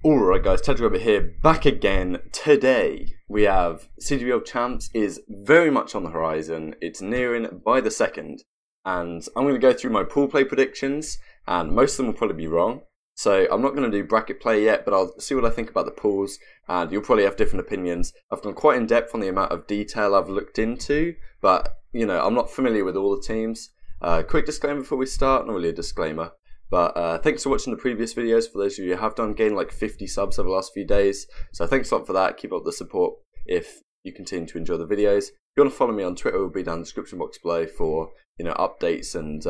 Alright guys, Teddy here, back again. Today we have CWL Champs is very much on the horizon. It's nearing by the second. And I'm going to go through my pool play predictions, and most of them will probably be wrong. So I'm not going to do bracket play yet, but I'll see what I think about the pools, and you'll probably have different opinions. I've gone quite in depth on the amount of detail I've looked into, but you know, I'm not familiar with all the teams. Quick disclaimer before we start, not really a disclaimer. But thanks for watching the previous videos. For those of you who have done, gained like 50 subs over the last few days. So thanks a lot for that. Keep up the support if you continue to enjoy the videos. If you want to follow me on Twitter, it will be down in the description box below for updates and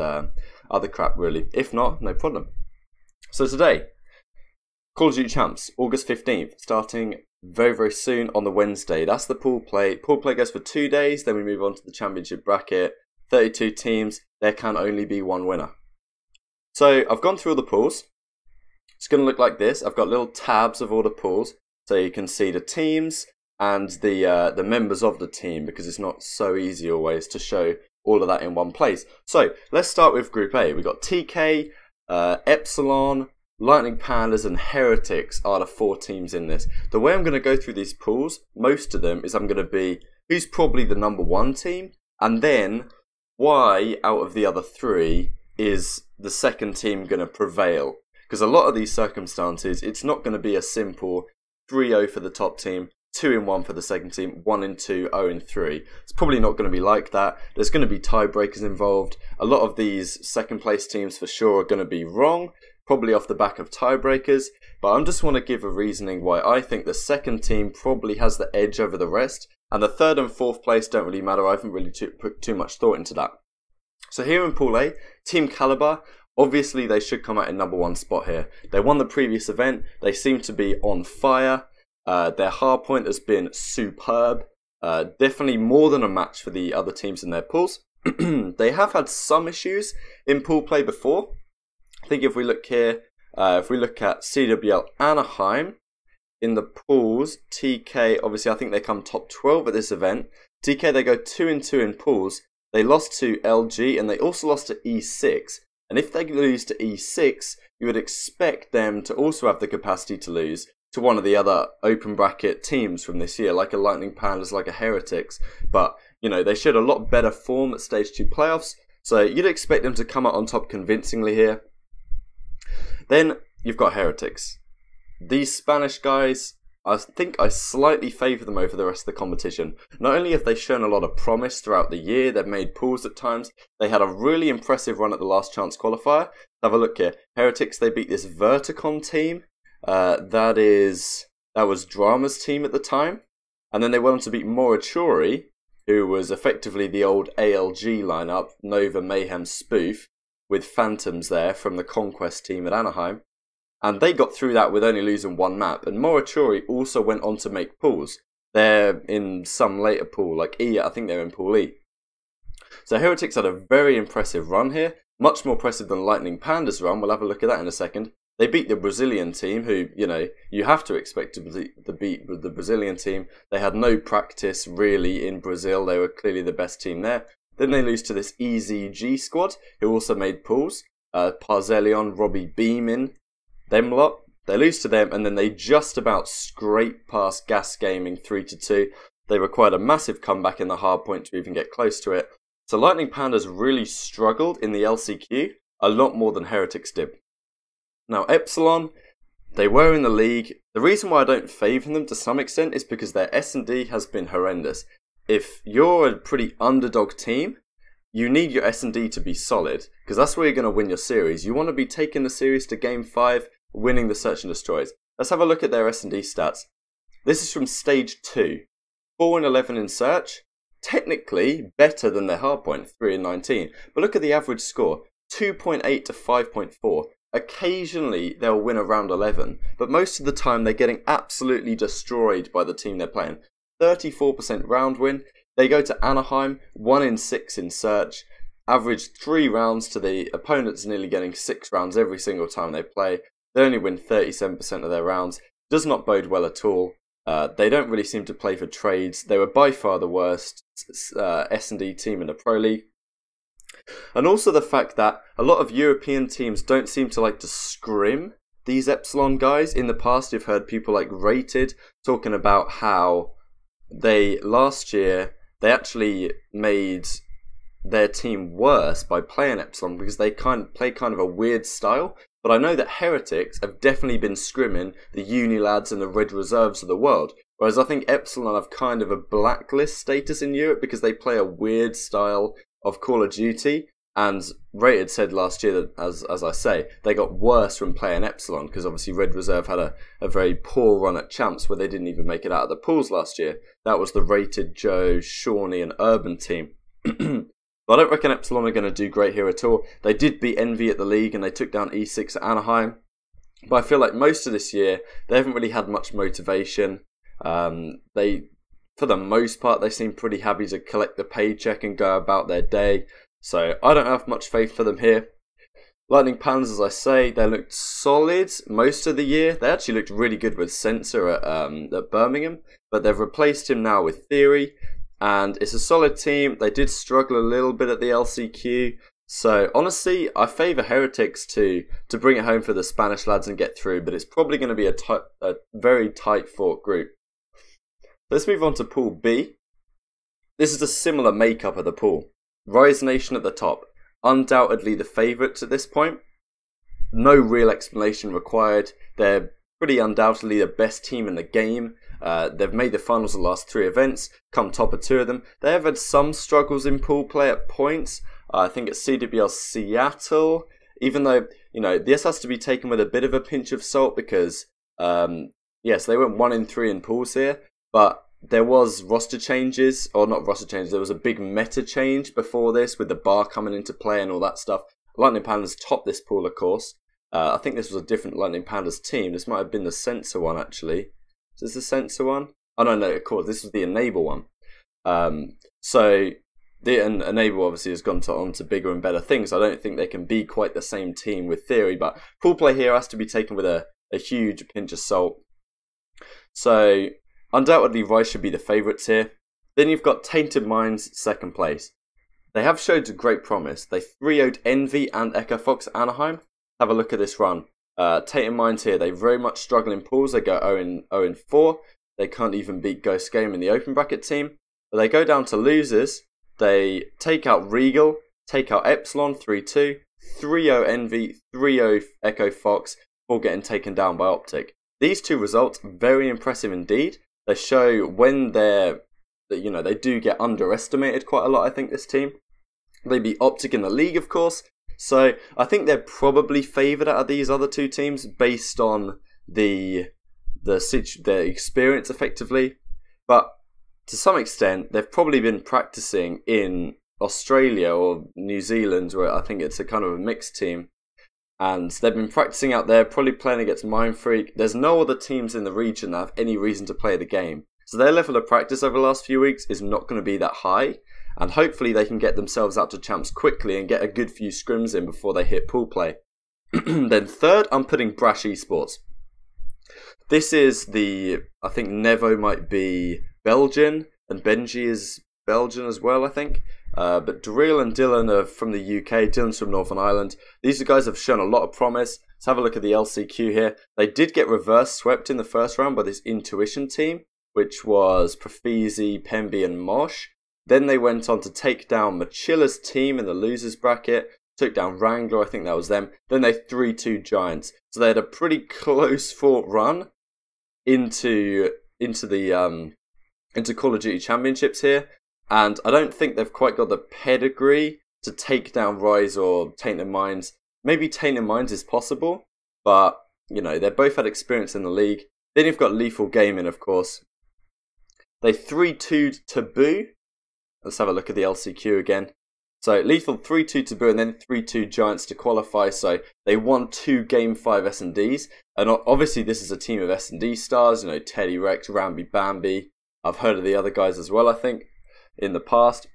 other crap really. If not, no problem. So today, Call of Duty Champs, August 15th, starting very soon on the Wednesday. That's the pool play. Pool play goes for 2 days, then we move on to the championship bracket. 32 teams, there can only be one winner. So I've gone through all the pools. It's going to look like this. I've got little tabs of all the pools, so you can see the teams and the members of the team, because it's not so easy always to show all of that in one place. So let's start with Group A. We've got TK, Epsilon, Lightning Pandas and Heretics are the 4 teams in this. The way I'm going to go through these pools, most of them, is I'm going to be who's probably the #1 team, and then why out of the other 3 is the second team going to prevail. Because a lot of these circumstances, it's not going to be a simple 3-0 for the top team, 2-1 for the second team, 1-2, 0-3. It's probably not going to be like that. There's going to be tiebreakers involved. A lot of these second place teams for sure are going to be wrong, probably off the back of tiebreakers. But I just want to give a reasoning why I think the second team probably has the edge over the rest. And the 3rd and 4th place don't really matter. I haven't really put too much thought into that. So here in Pool A, Team Caliber, obviously they should come out in #1 spot here. They won the previous event, they seem to be on fire, their hardpoint has been superb, definitely more than a match for the other teams in their pools. They have had some issues in pool play before. I think if we look here, if we look at CWL Anaheim, in the pools, TK, obviously I think they come top 12 at this event. TK, they go 2-2 in pools. They lost to LG and they also lost to E6. And if they lose to E6, you would expect them to also have the capacity to lose to one of the other open bracket teams from this year, like a Lightning Pandas, like a Heretics. But, you know, they showed a lot better form at Stage 2 playoffs. So you'd expect them to come out on top convincingly here. Then you've got Heretics. These Spanish guys, I think I slightly favour them over the rest of the competition. Not only have they shown a lot of promise throughout the year, they've made pools at times, they had a really impressive run at the last chance qualifier. Have a look here. Heretics, they beat this Verticon team. That was Drama's team at the time. And then they went on to beat Morachuri, who was effectively the old ALG lineup, Nova Mayhem spoof, with Phantoms there from the Conquest team at Anaheim. And they got through that with only losing 1 map. And Morachuri also went on to make pools. They're in some later pool, like E, I think they're in Pool E. So Heretics had a very impressive run here. Much more impressive than Lightning Panda's run. We'll have a look at that in a second. They beat the Brazilian team, who, you know, you have to expect to beat the Brazilian team. They had no practice, really, in Brazil. They were clearly the best team there. Then they lose to this EZG squad, who also made pools. Parzelion, Robbie Beeman. Them lot, they lose to them, and then they just about scrape past Gas Gaming 3-2. They required a massive comeback in the hardpoint to even get close to it. So Lightning Pandas really struggled in the LCQ, a lot more than Heretics did. Now Epsilon, they were in the league. The reason why I don't favour them to some extent is because their S&D has been horrendous. If you're a pretty underdog team, you need your S&D to be solid, because that's where you're going to win your series. You want to be taking the series to Game 5, winning the Search and Destroys. Let's have a look at their S&D stats. This is from Stage 2. 4-11 in Search. Technically better than their hardpoint, 3-19. But look at the average score, 2.8 to 5.4. Occasionally they'll win around 11, but most of the time they're getting absolutely destroyed by the team they're playing. 34% round win. They go to Anaheim, 1-6 in Search. Average 3 rounds to the opponents, nearly getting 6 rounds every single time they play. They only win 37% of their rounds. Does not bode well at all. They don't really seem to play for trades. They were by far the worst S&D team in the Pro League. And also the fact that a lot of European teams don't seem to like to scrim these Epsilon guys. In the past, you've heard people like Rated talking about how last year they actually made their team worse by playing Epsilon because they play kind of a weird style. But I know that Heretics have definitely been scrimming the Uni lads and the Red Reserves of the world. Whereas I think Epsilon have kind of a blacklist status in Europe because they play a weird style of Call of Duty. And Rated said last year that, as I say, they got worse from playing Epsilon because obviously Red Reserve had a very poor run at Champs where they didn't even make it out of the pools last year. That was the Rated, Joe, Shawnee and Urban team. But I don't reckon Epsilon are going to do great here at all. They did beat Envy at the league and they took down E6 at Anaheim. But I feel like most of this year, they haven't really had much motivation. For the most part, they seem pretty happy to collect the paycheck and go about their day. So I don't have much faith for them here. Lightning Pans, as I say, they looked solid most of the year. They actually looked really good with Sensor at Birmingham. But they've replaced him now with Theory. And it's a solid team. They did struggle a little bit at the LCQ. So honestly, I favour Heretics to bring it home for the Spanish lads and get through. But it's probably going to be a very tight fought group. Let's move on to Pool B. This is a similar makeup of the pool. Rise Nation at the top. Undoubtedly the favourites at this point. No real explanation required. They're pretty undoubtedly the best team in the game. They've made the finals of the last 3 events, come top of 2 of them. They have had some struggles in pool play at points. I think at CWL Seattle, even though, this has to be taken with a bit of a pinch of salt because, yes, they went 1-3 in pools here, but there was roster changes, or not roster changes, there was a big meta change before this with the bar coming into play and all that stuff. Lightning Pandas topped this pool, of course. I think this was a different Lightning Pandas team. This might have been the Sensor one, actually. Is this the Sensor one? Oh, no, of course, this was the Enable one. So, the Enable obviously has gone on to bigger and better things. I don't think they can be quite the same team with Theory, but pool play here has to be taken with a huge pinch of salt. So, undoubtedly, Rice should be the favourites here. Then you've got Tainted Minds, second place. They have showed great promise. They 3-0'd Envy and Echo Fox at Anaheim. Have a look at this run. Tainted Minds here, they very much struggle in pools. They go 0-4. They can't even beat Ghost Game in the open bracket team. But they go down to losers. They take out Regal, take out Epsilon 3-2, 3-0 Envy, 3-0 Echo Fox, all getting taken down by Optic. These 2 results, very impressive indeed. They show when they do get underestimated quite a lot, I think, this team. They beat Optic in the league, of course. So I think they're probably favoured out of these other 2 teams based on the experience, effectively. But to some extent, they've probably been practicing in Australia or New Zealand, where I think it's a kind of a mixed team. And they've been practicing out there, probably playing against Mindfreak. There's no other teams in the region that have any reason to play the game. So their level of practice over the last few weeks is not going to be that high. And hopefully they can get themselves out to Champs quickly and get a good few scrims in before they hit pool play. Then third, I'm putting Brash Esports. This is I think Nevo might be Belgian, and Benji is Belgian as well, I think. But Drill and Dylan are from the UK. Dylan's from Northern Ireland. These guys have shown a lot of promise. Let's have a look at the LCQ here. They did get reverse swept in the first round by this Intuition team, which was Profizi, Pemby and Mosh. Then they went on to take down Machilla's team in the losers bracket. Took down Wrangler, I think that was them. Then they 3-2 Giants. So they had a pretty close fought run into Call of Duty Championships here. And I don't think they've quite got the pedigree to take down Rise or Tainted Minds. Maybe Tainted Minds is possible, but, they both had experience in the league. Then you've got Lethal Gaming, of course. They 3-2'd Taboo. Let's have a look at the LCQ again. So Lethal 3-2 Taboo and then 3-2 Giants to qualify. So they won 2 Game 5 S&Ds. And obviously this is a team of S&D stars. Teddy Rex, Ramby Bambi. I've heard of the other guys as well, I think, in the past.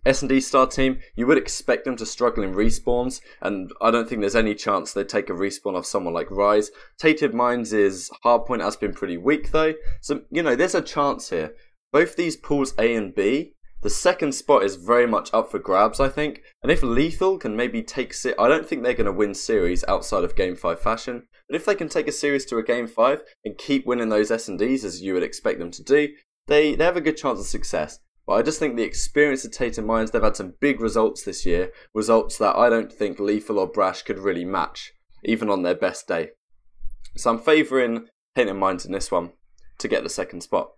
S&D star team, you would expect them to struggle in respawns. And I don't think there's any chance they'd take a respawn off someone like Rise. Tainted Minds' hardpoint has been pretty weak though. So, there's a chance here. Both these pools A and B, the second spot is very much up for grabs, I think. And if Lethal can maybe take it, I don't think they're going to win series outside of Game 5 fashion. But if they can take a series to a Game 5 and keep winning those S&Ds as you would expect them to do, they have a good chance of success. But I just think the experience of Tate & Mines, they've had some big results this year, results that I don't think Lethal or Brash could really match, even on their best day. So I'm favouring Tate & Mines in this one to get the second spot.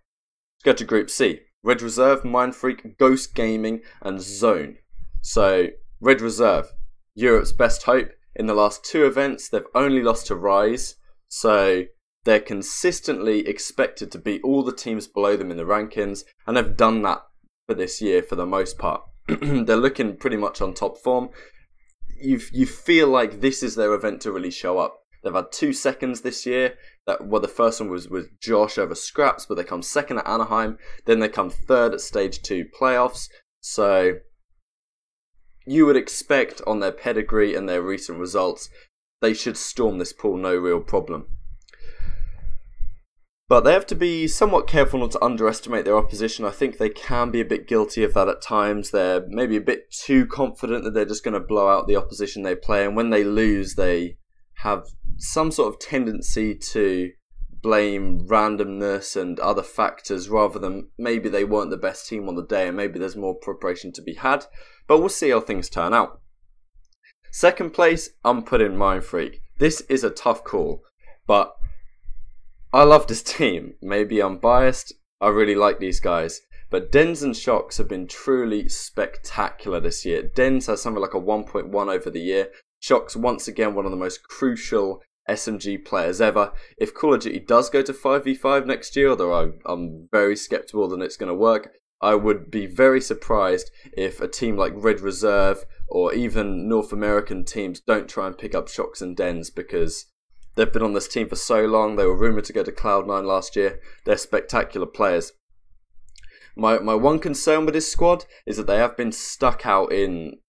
Let's go to Group C. Red Reserve, Mindfreak, Ghost Gaming and Zone. So Red Reserve, Europe's best hope. In the last 2 events, they've only lost to Rise. So they're consistently expected to beat all the teams below them in the rankings. And they've done that for this year for the most part. They're looking pretty much on top form. You feel like this is their event to really show up. They've had 2 seconds this year. The first one was with Josh over Scraps, but they come second at Anaheim. Then they come third at Stage 2 playoffs. So you would expect on their pedigree and their recent results, they should storm this pool no real problem. But they have to be somewhat careful not to underestimate their opposition. I think they can be a bit guilty of that at times. They're maybe a bit too confident that they're just going to blow out the opposition they play. And when they lose, they have some sort of tendency to blame randomness and other factors rather than maybe they weren't the best team on the day and maybe there's more preparation to be had. But we'll see how things turn out. Second place, I'm putting Mindfreak. This is a tough call, but I love this team. Maybe I'm biased. I really like these guys. But Dens and Shocks have been truly spectacular this year. Dens has something like a 1.1 over the year. Shocks, once again, one of the most crucial SMG players ever. If Call of Duty does go to 5v5 next year, although I'm very skeptical that it's going to work, I would be very surprised if a team like Red Reserve or even North American teams don't try and pick up Shocks and Dens because they've been on this team for so long. They were rumoured to go to Cloud9 last year. They're spectacular players. My one concern with this squad is that they have been stuck out in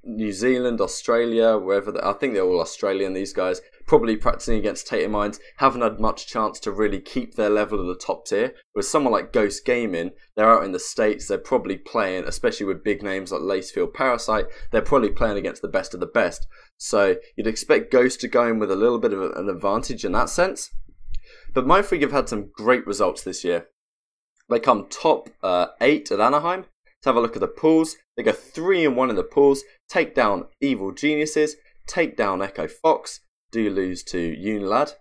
New Zealand, Australia, wherever. I think they're all Australian, these guys. Probably practicing against Tate & Mines. Haven't had much chance to really keep their level of the top tier. With someone like Ghost Gaming, they're out in the States. They're probably playing, especially with big names like Lacefield Parasite, they're probably playing against the best of the best. So you'd expect Ghost to go in with a little bit of an advantage in that sense. But Mindfreak have had some great results this year. They come top 8 at Anaheim. Let's have a look at the pools. They go 3-1 in the pools. Take down Evil Geniuses. Take down Echo Fox. Do lose to Unilad.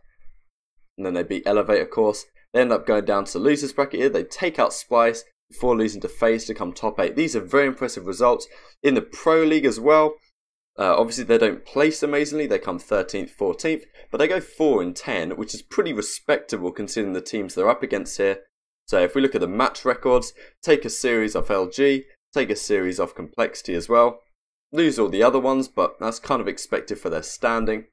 And then they beat Elevate, of course. They end up going down to the losers bracket here. They take out Splice before losing to FaZe to come top 8. These are very impressive results. In the Pro League as well, obviously they don't place amazingly. They come 13th, 14th. But they go 4-10, which is pretty respectable considering the teams they're up against here. So if we look at the match records, take a series off LG, take a series off Complexity as well. Lose all the other ones, but that's kind of expected for their standing.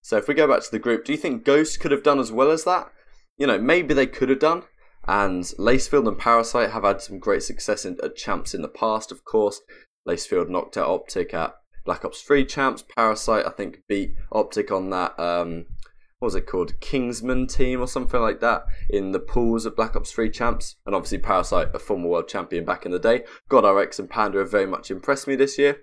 So if we go back to the group, do you think Ghost could have done as well as that? You know, maybe they could have done. And Lacefield and Parasite have had some great success at champs in the past, of course. Lacefield knocked out Optic at Black Ops 3 champs. Parasite, I think, beat Optic on that, what was it called? Kingsman team or something like that in the pools at Black Ops 3 champs. And obviously Parasite, a former world champion back in the day. GodRX and Panda have very much impressed me this year.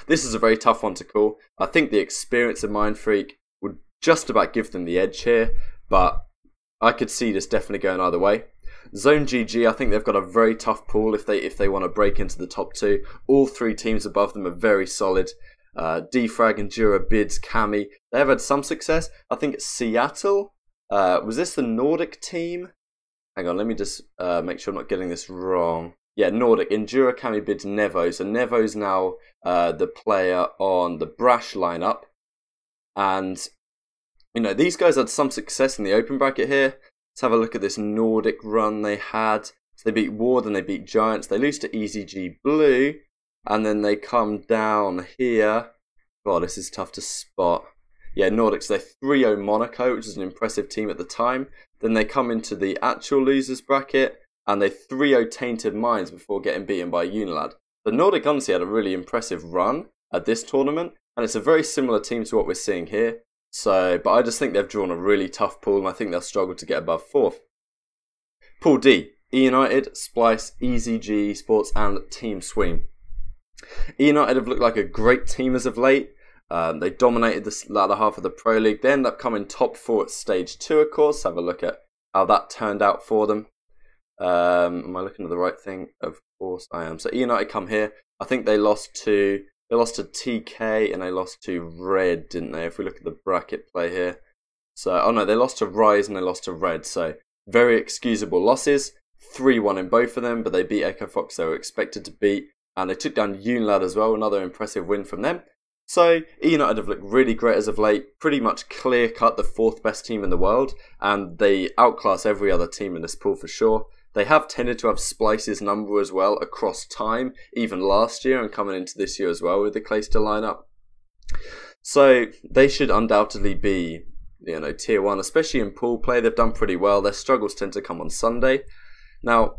This is a very tough one to call. I think the experience of Mindfreak would just about give them the edge here, but I could see this definitely going either way. Zone GG, I think they've got a very tough pool if they want to break into the top 2. All 3 teams above them are very solid. Defrag, Endura, Bids, Cami, they have had some success. I think it's Seattle. Was this the Nordic team? Hang on, let me just make sure I'm not getting this wrong. Yeah, Nordic, Endura, Cami, Bids, Nevo. So Nevo's now the player on the Brash lineup. And, you know, these guys had some success in the open bracket here. Let's have a look at this Nordic run they had. So they beat Ward and they beat Giants. They lose to EZG Blue. And then they come down here. God, this is tough to spot. Yeah, Nordics, they're 3-0 Monaco, which is an impressive team at the time. Then they come into the actual losers bracket. And they 3-0 Tainted Minds before getting beaten by Unilad. The Nordic honestly had a really impressive run at this tournament. And it's a very similar team to what we're seeing here. But I just think they've drawn a really tough pool. And I think they'll struggle to get above 4th. Pool D. E United, Splice, EZG Sports and Team Swing. E United have looked like a great team as of late. They dominated the latter half of the Pro League. They ended up coming top 4 at Stage 2, of course. Have a look at how that turned out for them. Am I looking at the right thing? Of course I am. So United come here. I think they lost to TK and they lost to Red, didn't they? If we look at the bracket play here. So, oh no, they lost to Rise and they lost to Red. So very excusable losses. 3-1 in both of them, but they beat Echo Fox they were expected to beat. And they took down Unilad as well, another impressive win from them. So, United have looked really great as of late, pretty much clear-cut the 4th best team in the world, and they outclass every other team in this pool for sure. They have tended to have Splice's number as well across time, even last year and coming into this year as well with the Clayster lineup. So, they should undoubtedly be, tier 1, especially in pool play. They've done pretty well. Their struggles tend to come on Sunday. Now,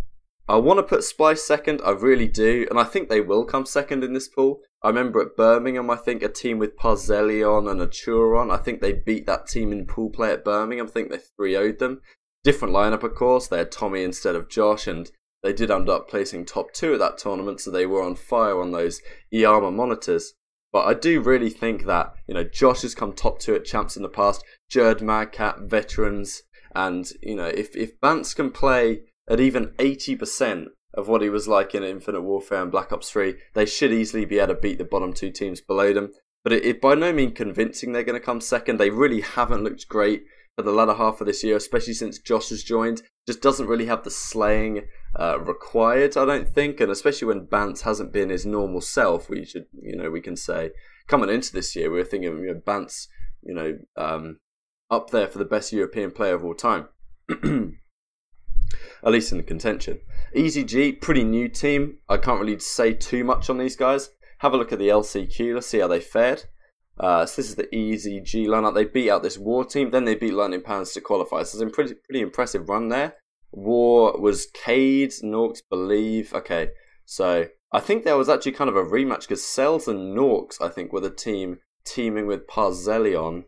I want to put Splice second, I really do, and I think they will come second in this pool. I remember at Birmingham, I think a team with Parzelion and Aturon, I think they beat that team in pool play at Birmingham. I think they 3-0'd them. Different lineup, of course. They had Tommy instead of Josh, and they did end up placing top 2 at that tournament, so they were on fire on those EARMA monitors. But I do really think that, Josh has come top 2 at Champs in the past, Jerd Madcat, veterans, and, if Bance can play at even 80% of what he was like in Infinite Warfare and Black Ops 3, they should easily be able to beat the bottom 2 teams below them. But it by no means convincing they're going to come second. They really haven't looked great for the latter half of this year, especially since Josh has joined. Just doesn't really have the slaying required, I don't think, and especially when Bance hasn't been his normal self. We can say coming into this year, we were thinking Bance, up there for the best European player of all time. At least in the contention. EasyG, pretty new team. I can't really say too much on these guys. Have a look at the LCQ. Let's see how they fared. So this is the EasyG lineup. They beat out this War team. Then they beat Lightning Pounds to qualify. So it's a pretty impressive run there. War was Cade, Norks, Believe. Okay, so I think there was actually kind of a rematch because Cells and Norks, I think, were the team teaming with Parzelion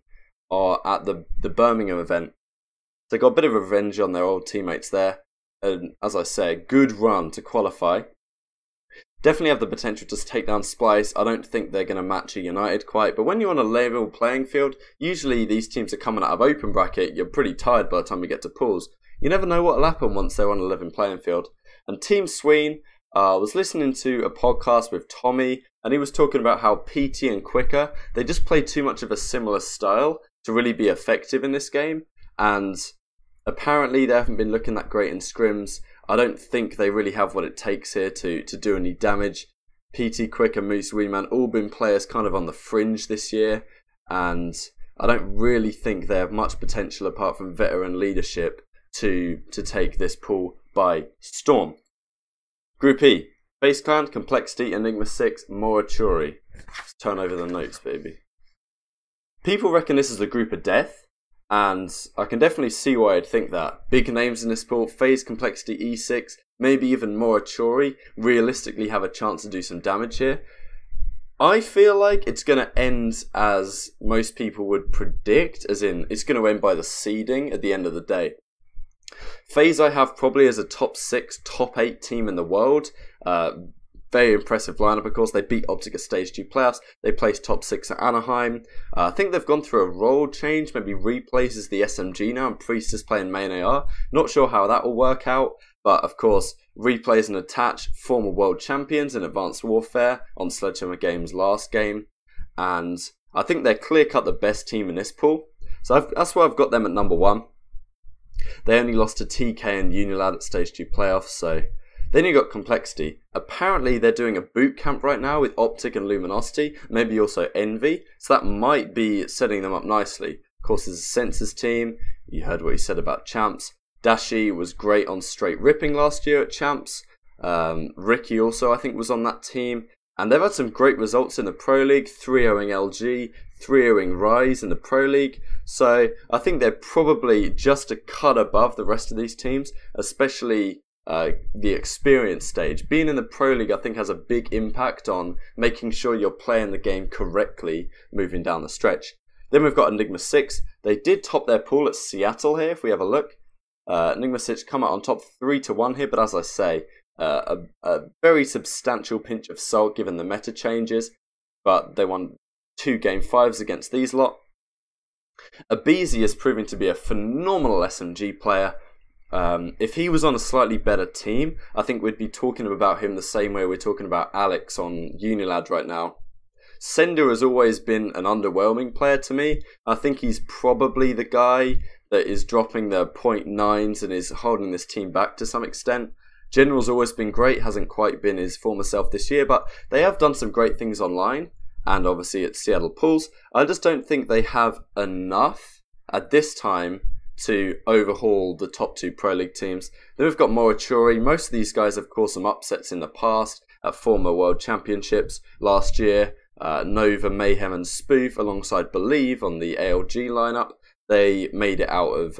at the Birmingham event. They got a bit of revenge on their old teammates there. And as I say, good run to qualify. Definitely have the potential to take down Splice. I don't think they're going to match a United quite. But when you're on a level playing field, usually these teams are coming out of open bracket. You're pretty tired by the time you get to pools. You never know what will happen once they're on a level playing field. And Team Sween, was listening to a podcast with Tommy. And he was talking about how PT and Quicker, they just play too much of a similar style to really be effective in this game. And apparently they haven't been looking that great in scrims. I don't think they really have what it takes here to do any damage. PT, Quick and Moose Weeman all been players kind of on the fringe this year. And I don't really think they have much potential apart from veteran leadership to take this pool by storm. Group E, Face Clan, Complexity, Enigma 6, Morituri. Let's turn over the notes, baby. People reckon this is a group of death. And I can definitely see why I'd think that. Big names in this pool, FaZe, Complexity, E6, maybe even Morituri, realistically have a chance to do some damage here. I feel like it's going to end as most people would predict, as in it's going to end by the seeding at the end of the day. FaZe I have probably as a top 6, top 8 team in the world. Very impressive lineup, of course. They beat Optic at Stage 2 playoffs. They placed top 6 at Anaheim. I think they've gone through a role change. Maybe Replays is the SMG now and Priest is playing main AR. Not sure how that will work out. But, of course, Replays and Attach, former world champions in Advanced Warfare on Sledgehammer Games' last game. And I think they're clear-cut the best team in this pool. So that's why I've got them at number 1. They only lost to TK and Unilad at Stage 2 playoffs, so... Then you got Complexity. Apparently they're doing a boot camp right now with Optic and Luminosity, maybe also Envy, so that might be setting them up nicely. Of course, there's a Census team. You heard what he said about Champs. Dashi was great on Straight Ripping last year at Champs. Ricky also, I think, was on that team. And they've had some great results in the Pro League, 3-0ing LG, 3-0ing Rise in the Pro League. So I think they're probably just a cut above the rest of these teams, especially... the experience stage. Being in the Pro League, I think, has a big impact on making sure you're playing the game correctly moving down the stretch. Then we've got Enigma 6. They did top their pool at Seattle here, if we have a look. Enigma 6 come out on top 3-1 here, but as I say, a very substantial pinch of salt given the meta changes. But they won 2 Game 5s against these lot. Abizi is proving to be a phenomenal SMG player. If he was on a slightly better team, I think we'd be talking about him the same way we're talking about Alex on Unilad right now. Sender has always been an underwhelming player to me. I think he's probably the guy that is dropping the 0.9s and is holding this team back to some extent. General's always been great, hasn't quite been his former self this year, but they have done some great things online, and obviously at Seattle Pools. I just don't think they have enough at this time to overhaul the top 2 Pro League teams. Then we've got Morituri. Most of these guys have caused some upsets in the past at former World Championships last year. Nova, Mayhem and Spoof alongside Believe on the ALG lineup. They made it out of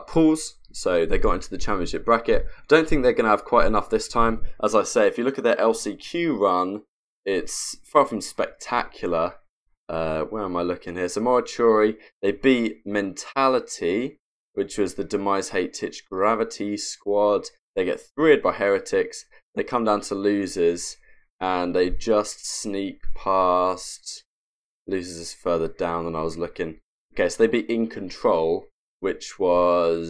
pools, so they got into the championship bracket. Don't think they're going to have quite enough this time. As I say, if you look at their LCQ run, it's far from spectacular. Where am I looking here? So Morituri, they beat Mentality, which was the Demise Hate Titch Gravity squad. They get 3'd by Heretics. They come down to losers, and they just sneak past losers is further down than I was looking. Okay, so they beat In Control, which was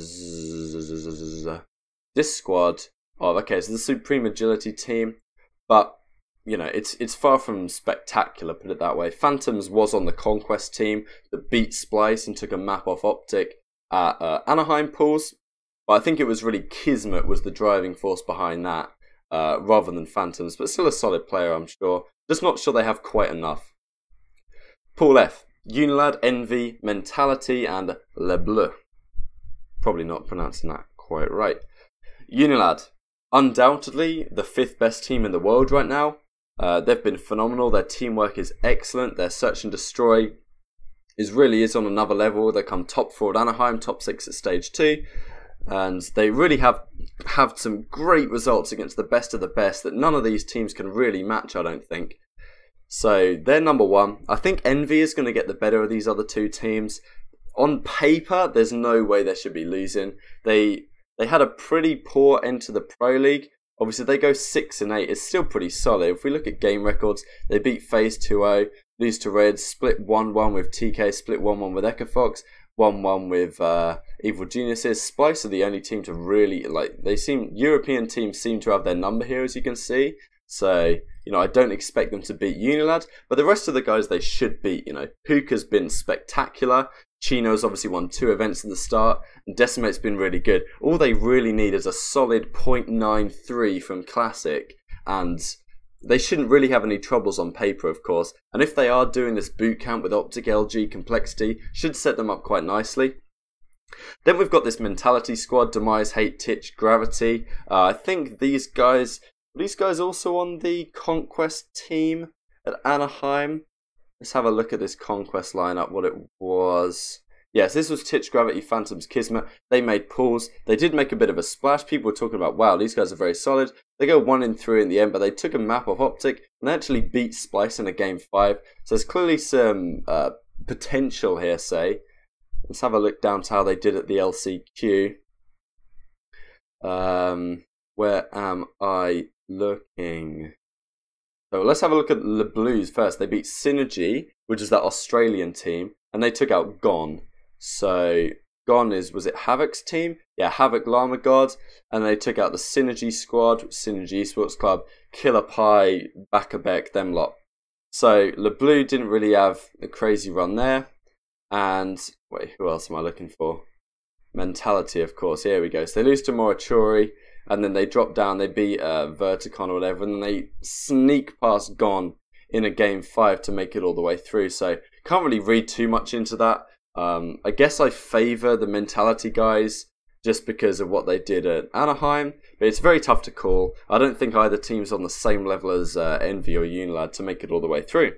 this squad. Oh, okay, so the Supreme Agility team, but you know, it's far from spectacular, put it that way. Phantoms was on the Conquest team that beat Splice and took a map off Optic at Anaheim Pools. But I think it was really Kismet was the driving force behind that, rather than Phantoms. But still a solid player, I'm sure. Just not sure they have quite enough. Pool F. Unilad, Envy, Mentality, and Le Bleu. Probably not pronouncing that quite right. Unilad. Undoubtedly the 5th best team in the world right now. They've been phenomenal. Their teamwork is excellent. Their search and destroy really is on another level. They come top 4 at Anaheim, top 6 at stage 2, and they really have some great results against the best of the best that none of these teams can really match, I don't think. So they're number 1. I think Envy is going to get the better of these other 2 teams. On paper, there's no way they should be losing. They had a pretty poor end to the Pro League. Obviously, they go 6-8. It's still pretty solid. If we look at game records, they beat FaZe 2-0, lose to Reds, split 1-1 with TK, split 1-1 with Echofox, 1-1 with Evil Geniuses. Splice are the only team to really, European teams seem to have their number here, as you can see. So, you know, I don't expect them to beat Unilad, but the rest of the guys they should beat. You know, Hookah's been spectacular. Chino's obviously won 2 events at the start, and Decimate's been really good. All they really need is a solid 0.93 from Classic, and they shouldn't really have any troubles on paper, of course. And if they are doing this boot camp with Optic LG Complexity, should set them up quite nicely. Then we've got this Mentality squad, Demise, Hate, Titch, Gravity. I think these guys also on the Conquest team at Anaheim. Let's have a look at this Conquest lineup, what it was. Yes, this was Titch, Gravity, Phantoms, Kismet. They made pools. They did make a bit of a splash. People were talking about, wow, these guys are very solid. They go 1-3 in the end, but they took a map off Optic and they actually beat Splice in a game 5. So there's clearly some potential here, say. Let's have a look down to how they did at the LCQ. Where am I looking? So let's have a look at Le Blues first. They beat Synergy, which is that Australian team, and they took out Gone. So Gone was it Havoc's team? Yeah, Havoc Llama God, and they took out the Synergy squad, Synergy Esports Club, Killer Pie, Bakabek, them lot. So Le Bleu didn't really have a crazy run there. And wait, who else am I looking for? Mentality, of course. Here we go. So they lose to Morituri, and then they drop down. They beat Verticon or whatever, and then they sneak past Gone in a game 5 to make it all the way through. So can't really read too much into that. I guess I favour the Mentality guys just because of what they did at Anaheim, but it's very tough to call. I don't think either team's on the same level as Envy or Unilad to make it all the way through.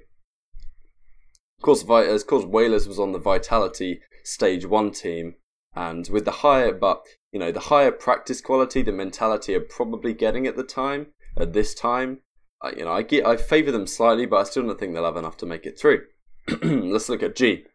Of course, Whalers was on the Vitality Stage 1 team, and with the higher, the higher practice quality the Mentality are probably getting at this time, I favour them slightly, but I still don't think they'll have enough to make it through. Let's look at G.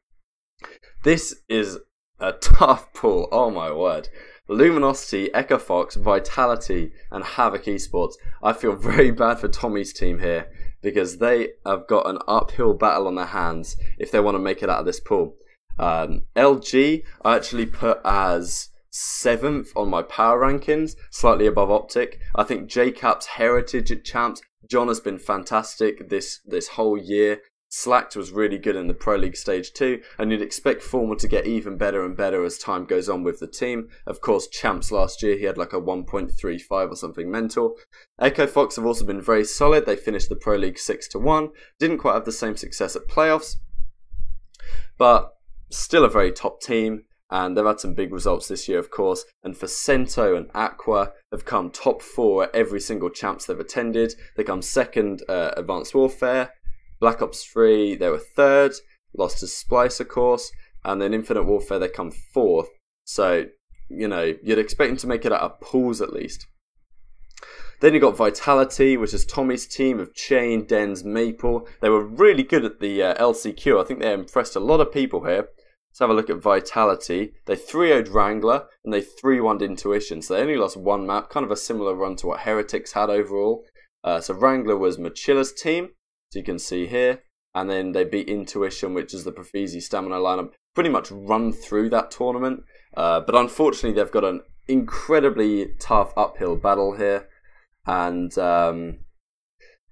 This is a tough pool, oh my word. Luminosity, Echofox, Vitality, and Havoc Esports. I feel very bad for Tommy's team here. because they have got an uphill battle on their hands if they want to make it out of this pool. LG I actually put as 7th on my power rankings, slightly above Optic. I think JCap's heritage at Champs, John has been fantastic this whole year. Slacked was really good in the Pro League stage too, and you'd expect Formal to get even better and better as time goes on with the team. Of course, Champs last year, he had like a 1.35 or something mental. Echo Fox have also been very solid. They finished the Pro League 6-1. Didn't quite have the same success at playoffs, but still a very top team. And they've had some big results this year, of course. And for Cento and Aqua have come top 4 at every single Champs they've attended. They come 2nd Advanced Warfare. Black Ops 3, they were 3rd, lost to Splice, of course, and then Infinite Warfare, they come 4th. So, you know, you'd expect them to make it out of pools at least. Then you got Vitality, which is Tommy's team of Chain, Dens, Maple. They were really good at the LCQ. I think they impressed a lot of people here. Let's have a look at Vitality. They 3-0'd Wrangler, and they 3-1'd Intuition. So they only lost one map, kind of a similar run to what Heretics had overall. So Wrangler was Machilla's team, so you can see here, and then they beat Intuition, which is the Profizi Stamina lineup, pretty much run through that tournament. But unfortunately, they've got an incredibly tough uphill battle here, and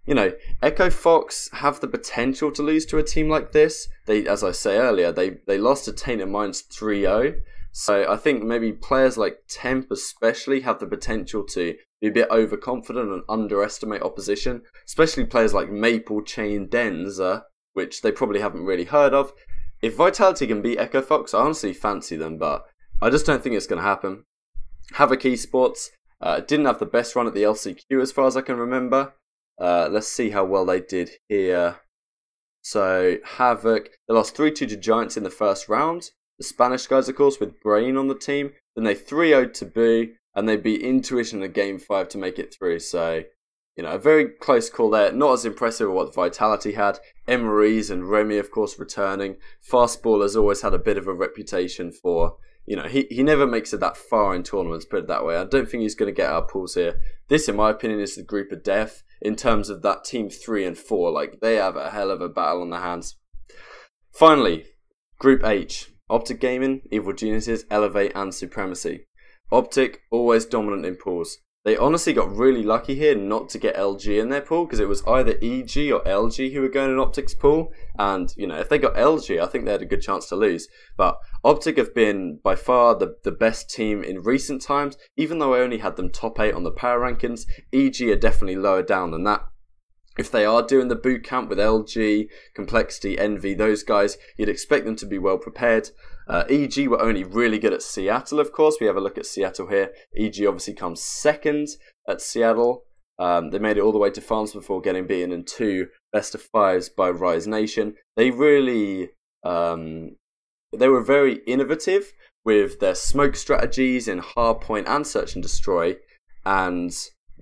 you know, Echo Fox have the potential to lose to a team like this. They, as I say earlier, they lost to Tainted Minds 3-0. So I think maybe players like Temp especially have the potential to be a bit overconfident and underestimate opposition, especially players like Maple, Chain, Denza, which they probably haven't really heard of. If Vitality can beat Echo Fox, I honestly fancy them, but I just don't think it's going to happen. Havoc Esports didn't have the best run at the LCQ as far as I can remember. Let's see how well they did here. So Havoc, they lost 3-2 to Giants in the first round. The Spanish guys, of course, with Brain on the team. Then they 3-0'd Taboo, and they beat Intuition in Game 5 to make it through. So, you know, a very close call there. Not as impressive as what Vitality had. Emery's and Remy, of course, returning. Fastball has always had a bit of a reputation for, you know, he never makes it that far in tournaments, put it that way. I don't think he's going to get our pools here. This, in my opinion, is the group of death in terms of that team 3 and 4. Like, they have a hell of a battle on their hands. Finally, Group H. Optic Gaming, Evil Geniuses, Elevate, and Supremacy. Optic, always dominant in pools. They honestly got really lucky here not to get LG in their pool, because it was either EG or LG who were going in Optic's pool. And, you know, if they got LG, I think they had a good chance to lose. But Optic have been by far the best team in recent times. Even though I only had them top 8 on the power rankings, EG are definitely lower down than that. If they are doing the boot camp with LG, Complexity, Envy, those guys, you'd expect them to be well prepared. EG were only really good at Seattle, of course. We have a look at Seattle here. EG obviously comes 2nd at Seattle. They made it all the way to finals before getting beaten in 2 best of 5s by Rise Nation. They really, they were very innovative with their smoke strategies in Hardpoint and Search and Destroy, and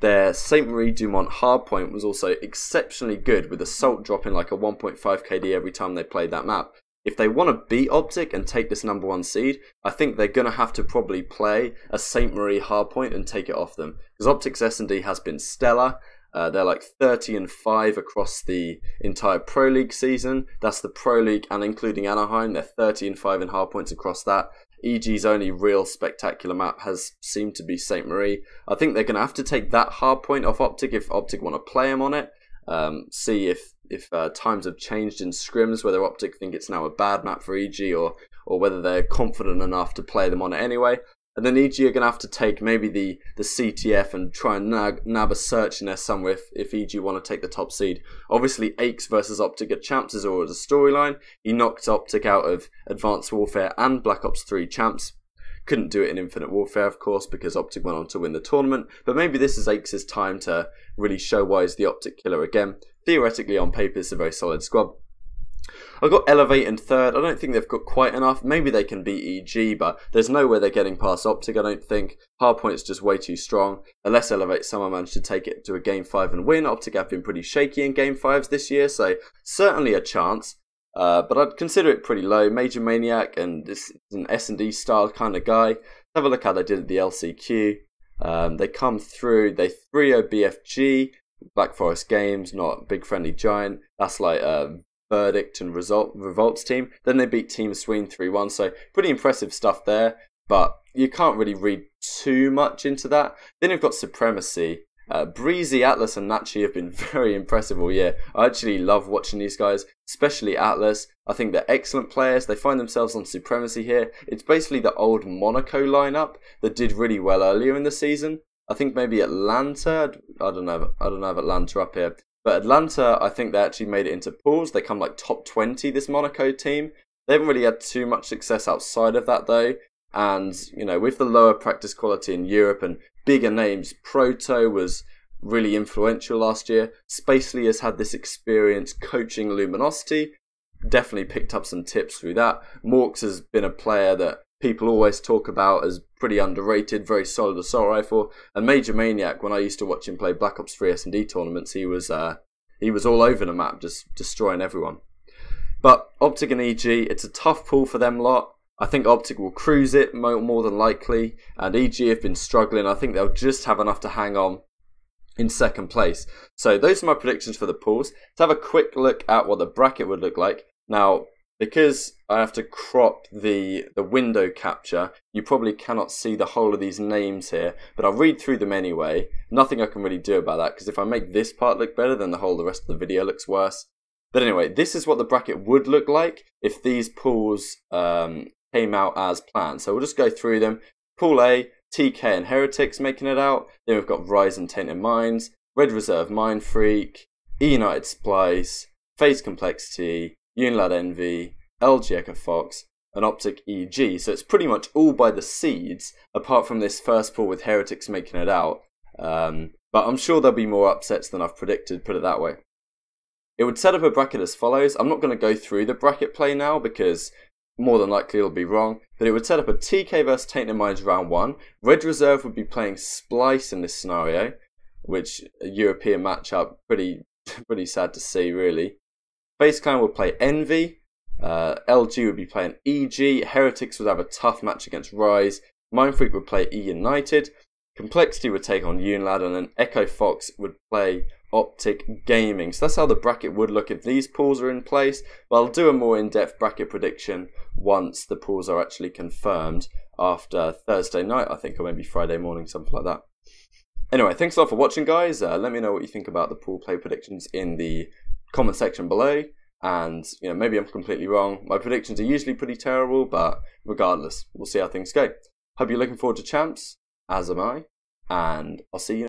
their St. Marie Dumont hardpoint was also exceptionally good, with Assault dropping like a 1.5 KD every time they played that map. If they want to beat Optic and take this #1 seed, I think they're going to have to probably play a St. Marie hardpoint and take it off them. Because Optic's S&D has been stellar. They're like 30-5 across the entire Pro League season. That's the Pro League and including Anaheim. They're 30-5 in hardpoints across that. EG's only real spectacular map has seemed to be St. Marie. I think they're going to have to take that hard point off Optic if Optic want to play them on it. See if times have changed in scrims, whether Optic think it's now a bad map for EG or whether they're confident enough to play them on it anyway. And then EG are going to have to take maybe the CTF and try and nab a search in there somewhere if EG want to take the top seed. Obviously, Aches versus Optic at Champs is always a storyline. He knocked Optic out of Advanced Warfare and Black Ops 3 Champs. Couldn't do it in Infinite Warfare, of course, because Optic went on to win the tournament. But maybe this is Aches' time to really show why he's the Optic killer again. Theoretically, on paper, it's a very solid squad. I've got Elevate in 3rd. I don't think they've got quite enough. Maybe they can beat EG, but there's no way they're getting past Optic, I don't think. Hardpoint's just way too strong. Unless Elevate somehow managed to take it to a Game 5 and win. Optic have been pretty shaky in Game 5s this year, so certainly a chance. But I'd consider it pretty low. Major Maniac, and this is an S&D style kind of guy. Have a look how they did at the LCQ. They come through, they 3-0 BFG. Black Forest Games, not Big Friendly Giant. That's like Verdict and Revolt's team. Then they beat Team Sween 3-1, so pretty impressive stuff there, but you can't really read too much into that. Then you've got Supremacy. Breezy, Atlas and Nachi have been very impressive all year. I actually love watching these guys, especially Atlas. I think they're excellent players. They find themselves on Supremacy here. It's basically the old Monaco lineup that did really well earlier in the season. I think maybe Atlanta, I don't know if Atlanta up here. But Atlanta, I think they actually made it into pools. They come like top 20, this Monaco team. They haven't really had too much success outside of that though. And, you know, with the lower practice quality in Europe and bigger names, Proto was really influential last year. Spacely has had this experience coaching Luminosity. Definitely picked up some tips through that. Morks has been a player that people always talk about as pretty underrated, very solid assault rifle. And Major Maniac, when I used to watch him play Black Ops 3 S&D tournaments, he was all over the map, just destroying everyone. But Optic and EG, it's a tough pool for them lot. I think Optic will cruise it more than likely, and EG have been struggling. I think they'll just have enough to hang on in second place. So those are my predictions for the pools. To have a quick look at what the bracket would look like. Now, because I have to crop the window capture, you probably cannot see the whole of these names here, but I'll read through them anyway. Nothing I can really do about that, because if I make this part look better, then the rest of the video looks worse. But anyway, this is what the bracket would look like if these pools came out as planned. So we'll just go through them. Pool A, TK and Heretics making it out. Then we've got Rise and Tainted Minds, Red Reserve Mind Freak, E United Splice, FaZe Complexity, Unilad Envy, LG Echo Fox, and Optic EG. So it's pretty much all by the seeds, apart from this first pool with Heretics making it out. But I'm sure there'll be more upsets than I've predicted, put it that way. It would set up a bracket as follows. I'm not going to go through the bracket play now because more than likely it'll be wrong, but it would set up a TK vs Tainted Minds round 1. Red Reserve would be playing Splice in this scenario, which a European matchup, pretty sad to see really. FaZe Clan would play Envy, LG would be playing EG, Heretics would have a tough match against Rise, Mindfreak would play E United, Complexity would take on Unilad, and then Echo Fox would play Optic Gaming. So that's how the bracket would look if these pools are in place. But I'll do a more in-depth bracket prediction once the pools are actually confirmed after Thursday night, I think, or maybe Friday morning, something like that. Anyway, thanks a lot for watching, guys. Let me know what you think about the pool play predictions in the comment section below. And, you know, maybe I'm completely wrong. My predictions are usually pretty terrible, but regardless, we'll see how things go. Hope you're looking forward to champs, as am I, and I'll see you